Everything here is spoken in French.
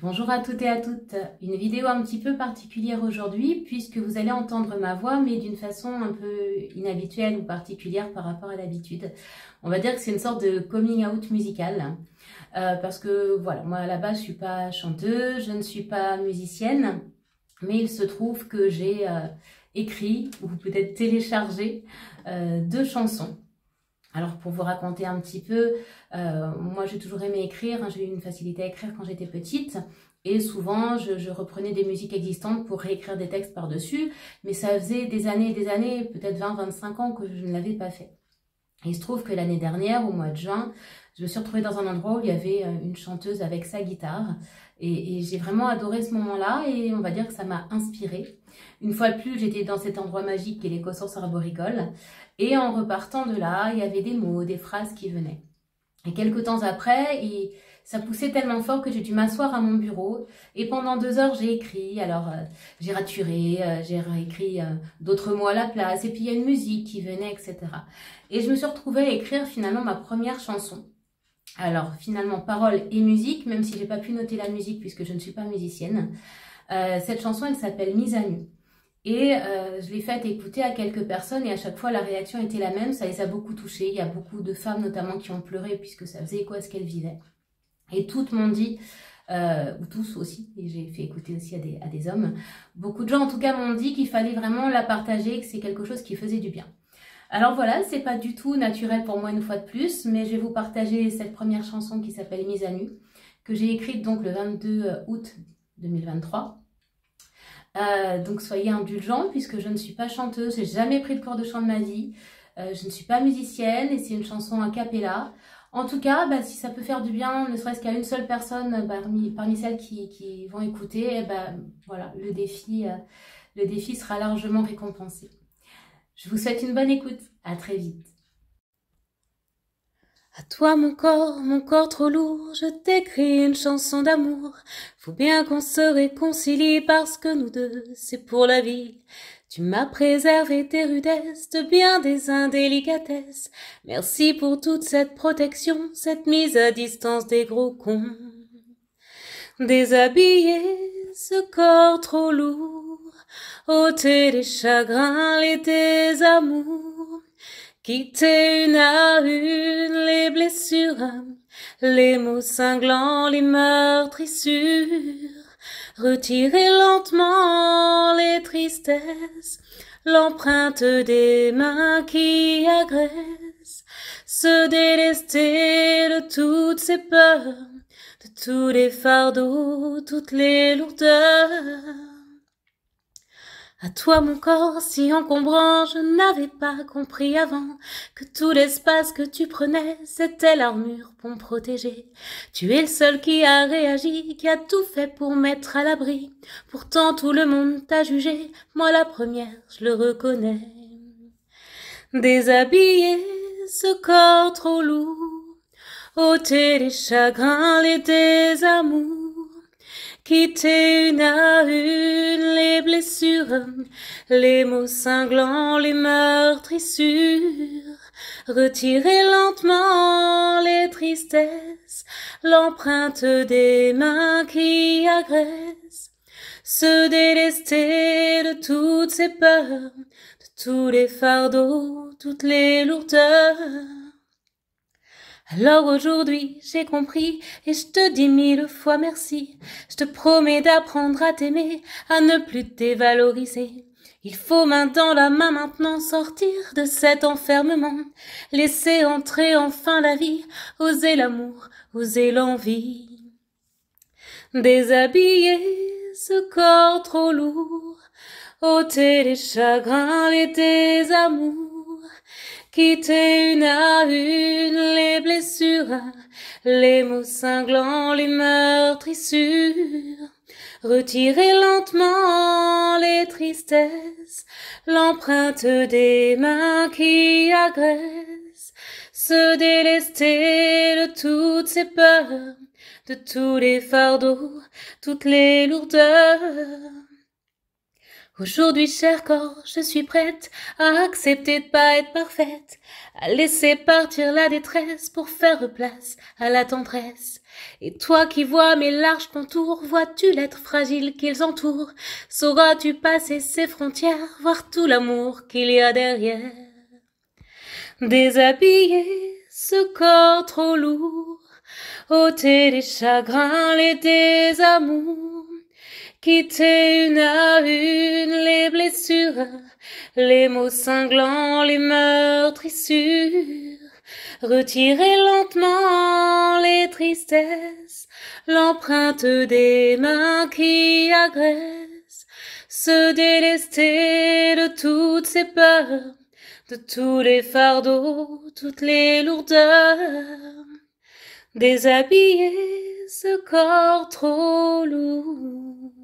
Bonjour à toutes et à toutes. Une vidéo un petit peu particulière aujourd'hui puisque vous allez entendre ma voix mais d'une façon un peu inhabituelle ou particulière par rapport à l'habitude. On va dire que c'est une sorte de coming out musical parce que voilà, moi à la base je suis pas chanteuse, je ne suis pas musicienne, mais il se trouve que j'ai écrit ou peut-être téléchargé 2 chansons. Alors pour vous raconter un petit peu, moi j'ai toujours aimé écrire, hein, j'ai eu une facilité à écrire quand j'étais petite et souvent je reprenais des musiques existantes pour réécrire des textes par-dessus, mais ça faisait des années, peut-être 20-25 ans que je ne l'avais pas fait. Et il se trouve que l'année dernière, au mois de juin, je me suis retrouvée dans un endroit où il y avait une chanteuse avec sa guitare et j'ai vraiment adoré ce moment-là et on va dire que ça m'a inspirée. Une fois de plus, j'étais dans cet endroit magique qu'est l'Écossens arboricole et en repartant de là, il y avait des mots, des phrases qui venaient. Et quelques temps après, ça poussait tellement fort que j'ai dû m'asseoir à mon bureau et pendant 2 heures j'ai écrit. Alors j'ai raturé, j'ai réécrit d'autres mots à la place et puis il y a une musique qui venait, etc. Et je me suis retrouvée à écrire finalement ma première chanson. Alors finalement paroles et musique, même si j'ai pas pu noter la musique puisque je ne suis pas musicienne. Cette chanson elle s'appelle Mise à nu. Et je l'ai fait écouter à quelques personnes et à chaque fois la réaction était la même, ça les a beaucoup touchées. Il y a beaucoup de femmes notamment qui ont pleuré puisque ça faisait écho à ce qu'elles vivaient. Et toutes m'ont dit, ou tous aussi, et j'ai fait écouter aussi à des hommes, beaucoup de gens en tout cas m'ont dit qu'il fallait vraiment la partager, que c'est quelque chose qui faisait du bien. Alors voilà, c'est pas du tout naturel pour moi une fois de plus, mais je vais vous partager cette première chanson qui s'appelle Mise à nu, que j'ai écrite donc le 22 août 2023. Donc soyez indulgents puisque je ne suis pas chanteuse, j'ai jamais pris de cours de chant de ma vie, je ne suis pas musicienne et c'est une chanson a cappella. En tout cas, bah, si ça peut faire du bien, ne serait-ce qu'à une seule personne parmi celles qui vont écouter, bah, voilà, le défi sera largement récompensé. Je vous souhaite une bonne écoute, à très vite. À toi mon corps trop lourd, je t'écris une chanson d'amour. Faut bien qu'on se réconcilie parce que nous deux, c'est pour la vie. Tu m'as préservé tes rudesses, de bien des indélicatesses. Merci pour toute cette protection, cette mise à distance des gros cons. Déshabiller ce corps trop lourd, ôter les chagrins, les désamours. Quitter une à une les blessures, les mots cinglants, les meurtrissures. Retirer lentement les tristesses, l'empreinte des mains qui agressent. Se délester de toutes ces peurs, de tous les fardeaux, toutes les lourdeurs. À toi mon corps si encombrant, je n'avais pas compris avant que tout l'espace que tu prenais, c'était l'armure pour me protéger. Tu es le seul qui a réagi, qui a tout fait pour mettre à l'abri. Pourtant tout le monde t'a jugé, moi la première, je le reconnais. Déshabiller ce corps trop lourd, ôter les chagrins, les désamours. Quitter une à une les blessures, les mots cinglants, les meurtrissures. Retirer lentement les tristesses, l'empreinte des mains qui agressent. Se délester de toutes ces peurs, de tous les fardeaux, toutes les lourdeurs. Alors aujourd'hui, j'ai compris et je te dis 1000 fois merci. Je te promets d'apprendre à t'aimer, à ne plus te dévaloriser. Il faut main dans la main maintenant sortir de cet enfermement. Laisser entrer enfin la vie, oser l'amour, oser l'envie. Déshabiller ce corps trop lourd, ôter les chagrins, les désamours. Quitter une à une les blessures, les mots cinglants, les meurtrissures. Retirer lentement les tristesses, l'empreinte des mains qui agressent. Se délester de toutes ces peurs, de tous les fardeaux, toutes les lourdeurs. Aujourd'hui, cher corps, je suis prête à accepter de pas être parfaite, à laisser partir la détresse pour faire place à la tendresse. Et toi qui vois mes larges contours, vois-tu l'être fragile qu'ils entourent? Sauras-tu passer ces frontières, voir tout l'amour qu'il y a derrière? Déshabiller ce corps trop lourd, ôter les chagrins, les désamours, quitter une à une les blessures, les mots cinglants, les meurtrissures, retirer lentement les tristesses, l'empreinte des mains qui agressent, se délester de toutes ces peurs, de tous les fardeaux, toutes les lourdeurs, déshabiller ce corps trop lourd.